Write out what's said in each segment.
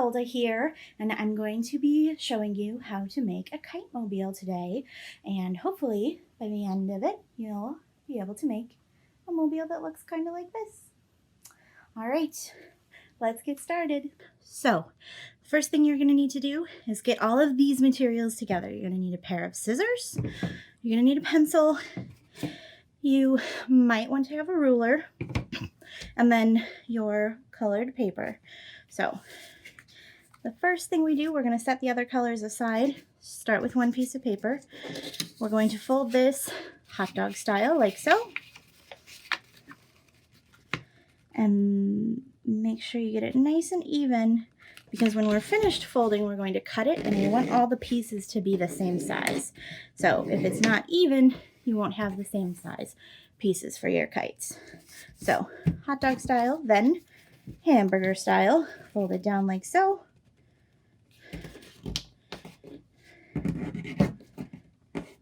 Isolda here, and I'm going to be showing you how to make a kite mobile today, and hopefully by the end of it you'll be able to make a mobile that looks kind of like this. Alright, let's get started. So, first thing you're going to need to do is get all of these materials together. You're going to need a pair of scissors, you're going to need a pencil, you might want to have a ruler, and then your colored paper. So the first thing we do, we're going to set the other colors aside. Start with one piece of paper. We're going to fold this hot dog style like so. And make sure you get it nice and even, because when we're finished folding, we're going to cut it and we want all the pieces to be the same size. So if it's not even, you won't have the same size pieces for your kites. So hot dog style, then hamburger style, fold it down like so.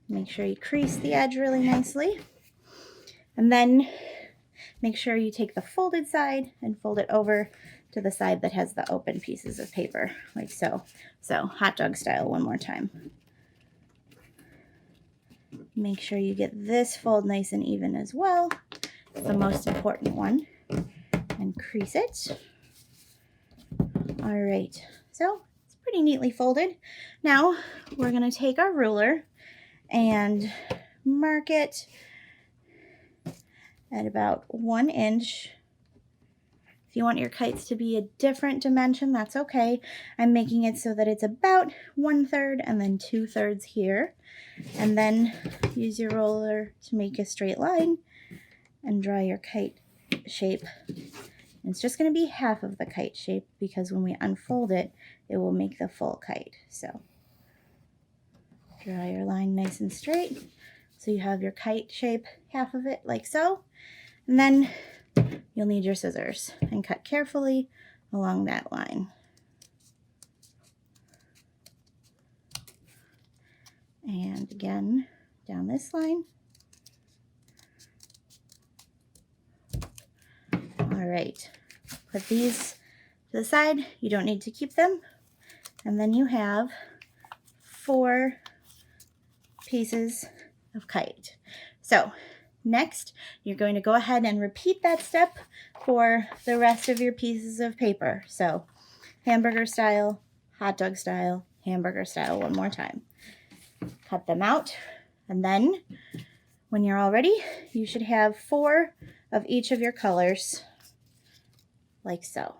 Make sure you crease the edge really nicely. And then make sure you take the folded side and fold it over to the side that has the open pieces of paper, like so. So hot dog style one more time. Make sure you get this fold nice and even as well. It's the most important one. And crease it. All right, so it's pretty neatly folded. Now we're going to take our ruler and mark it at about 1 inch. If you want your kites to be a different dimension, that's okay. I'm making it so that it's about 1/3 and then 2/3 here. And then use your ruler to make a straight line and draw your kite shape. And it's just going to be half of the kite shape, because when we unfold it, it will make the full kite. So draw your line nice and straight so you have your kite shape, half of it like so. And then you'll need your scissors and cut carefully along that line. And again, down this line. All right, put these to the side. You don't need to keep them. And then you have 4 pieces of kite. So next, you're going to go ahead and repeat that step for the rest of your pieces of paper. So hamburger style, hot dog style, hamburger style one more time. Cut them out, and then when you're all ready, you should have 4 of each of your colors like so.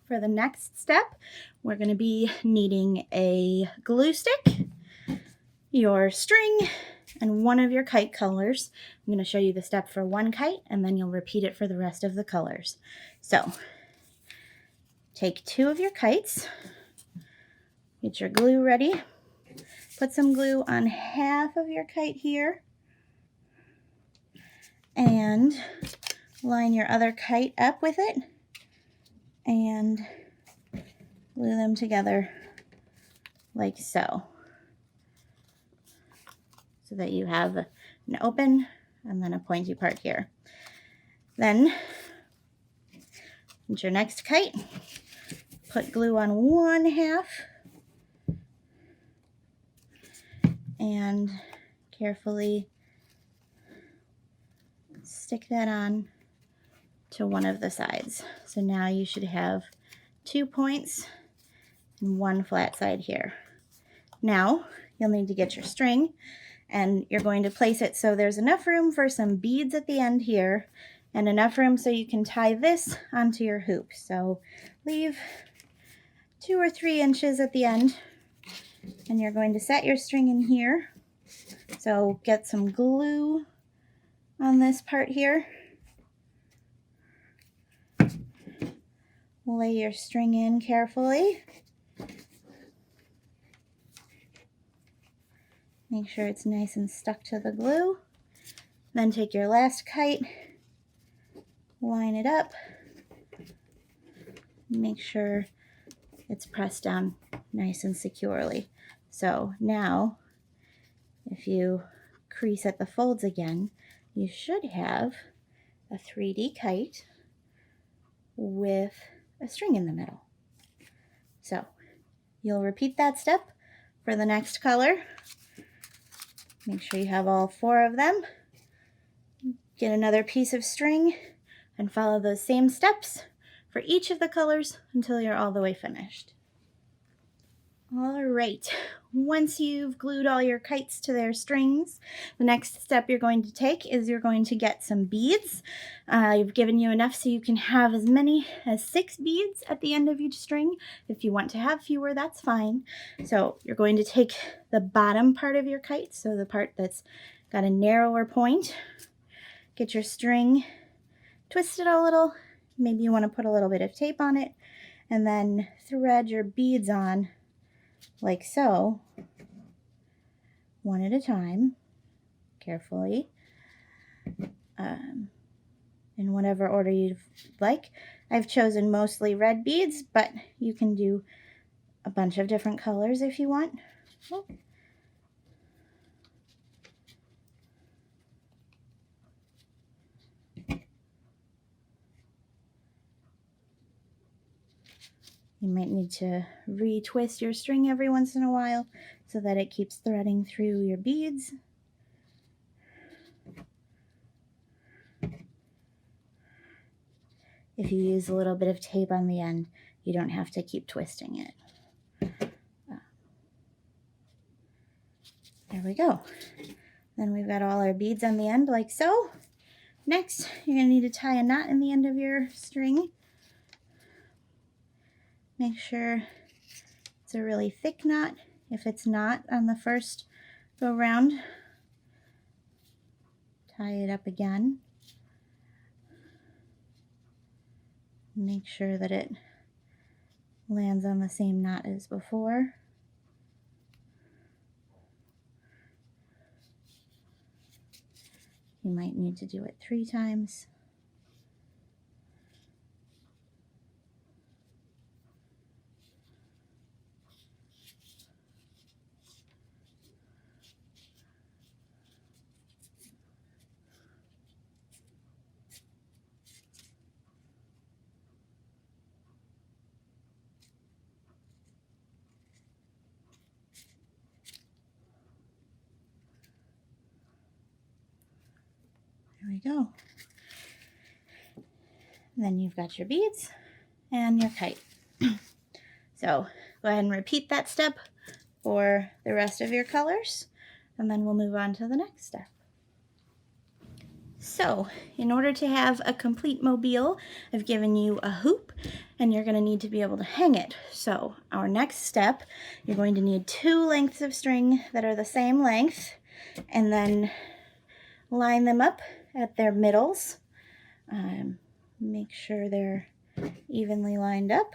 For the next step, we're going to be needing a glue stick, your string, and one of your kite colors. I'm going to show you the step for one kite, and then you'll repeat it for the rest of the colors. So take 2 of your kites, get your glue ready, put some glue on half of your kite here, and line your other kite up with it and glue them together like so, so that you have an open and then a pointy part here. Then, into your next kite, put glue on one half and carefully stick that on to one of the sides. So now you should have 2 points and 1 flat side here. Now you'll need to get your string, and you're going to place it so there's enough room for some beads at the end here and enough room so you can tie this onto your hoop. So leave 2 or 3 inches at the end, and you're going to set your string in here. So get some glue on this part here. Lay your string in carefully. Make sure it's nice and stuck to the glue. Then take your last kite, line it up, make sure it's pressed down nice and securely. So now, if you crease at the folds again, you should have a 3D kite with a string in the middle. So you'll repeat that step for the next color. Make sure you have all 4 of them. Get another piece of string and follow those same steps for each of the colors until you're all the way finished. All right, once you've glued all your kites to their strings, the next step you're going to take is you're going to get some beads. I've given you enough so you can have as many as 6 beads at the end of each string. If you want to have fewer, that's fine. So you're going to take the bottom part of your kite, so the part that's got a narrower point, get your string, twist it a little, maybe you want to put a little bit of tape on it, and then thread your beads on like so, one at a time, carefully, in whatever order you'd like. I've chosen mostly red beads, but you can do a bunch of different colors if you want. Oh. You might need to retwist your string every once in a while so that it keeps threading through your beads. If you use a little bit of tape on the end, you don't have to keep twisting it. There we go. Then we've got all our beads on the end like so. Next, you're going to need to tie a knot in the end of your string. Make sure it's a really thick knot. If it's not on the first go round, tie it up again. Make sure that it lands on the same knot as before. You might need to do it 3 times. There we go. And then you've got your beads and your kite. So go ahead and repeat that step for the rest of your colors, and then we'll move on to the next step. So in order to have a complete mobile, I've given you a hoop, and you're going to need to be able to hang it. So our next step, you're going to need 2 lengths of string that are the same length, and then line them up at their middles. Make sure they're evenly lined up,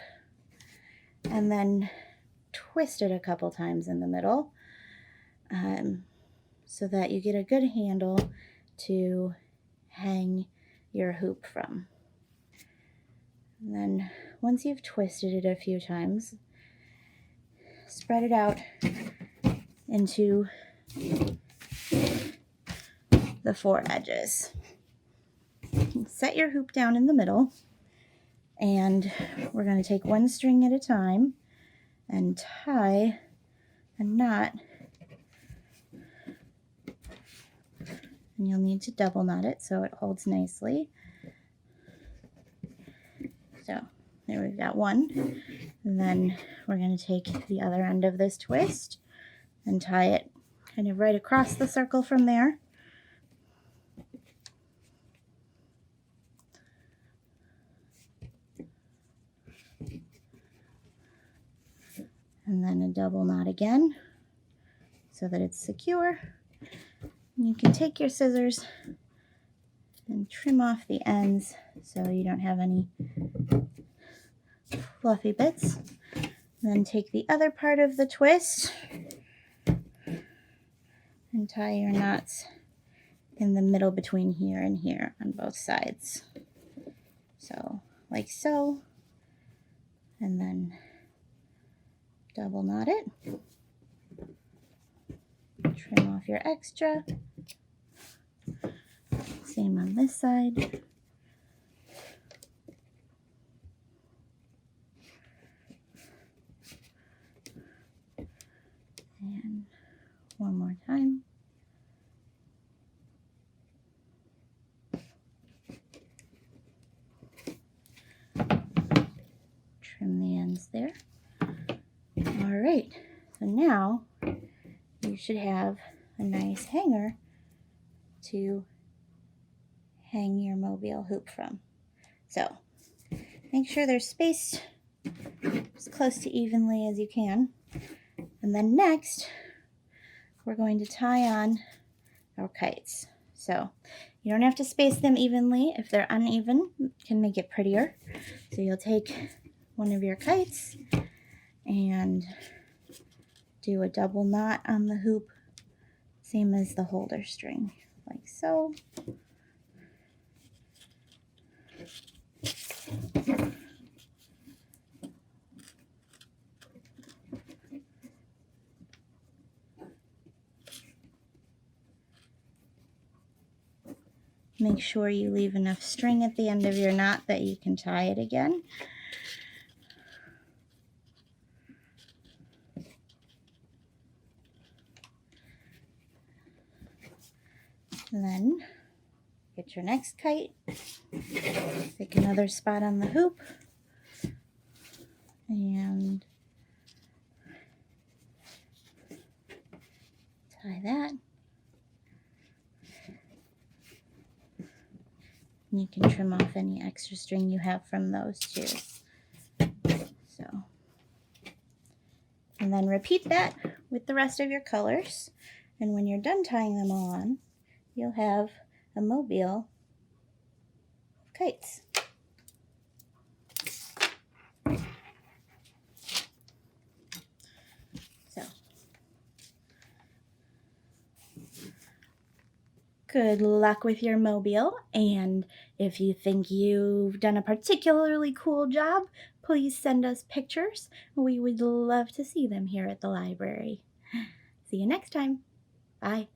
and then twist it a couple times in the middle so that you get a good handle to hang your hoop from. And then once you've twisted it a few times, spread it out into the 4 edges. Set your hoop down in the middle, and we're going to take 1 string at a time and tie a knot, and you'll need to double knot it so it holds nicely. So there we've got 1, and then we're going to take the other end of this twist and tie it kind of right across the circle from there. And then a double knot again so that it's secure. And you can take your scissors and trim off the ends so you don't have any fluffy bits. And then take the other part of the twist and tie your knots in the middle between here and here on both sides. So like so, and then double knot it, trim off your extra, same on this side, one more time. Trim the ends there. All right, so now you should have a nice hanger to hang your mobile hoop from. So make sure they're spaced as close to evenly as you can. And then next, we're going to tie on our kites. So you don't have to space them evenly. If they're uneven, it can make it prettier. So you'll take one of your kites and do a double knot on the hoop, same as the holder string, like so. Make sure you leave enough string at the end of your knot that you can tie it again. And then get your next kite, pick another spot on the hoop, and tie that. And you can trim off any extra string you have from those too. So, and then repeat that with the rest of your colors. And when you're done tying them all on, you'll have a mobile of kites. So, good luck with your mobile, and if you think you've done a particularly cool job, please send us pictures. We would love to see them here at the library. See you next time. Bye.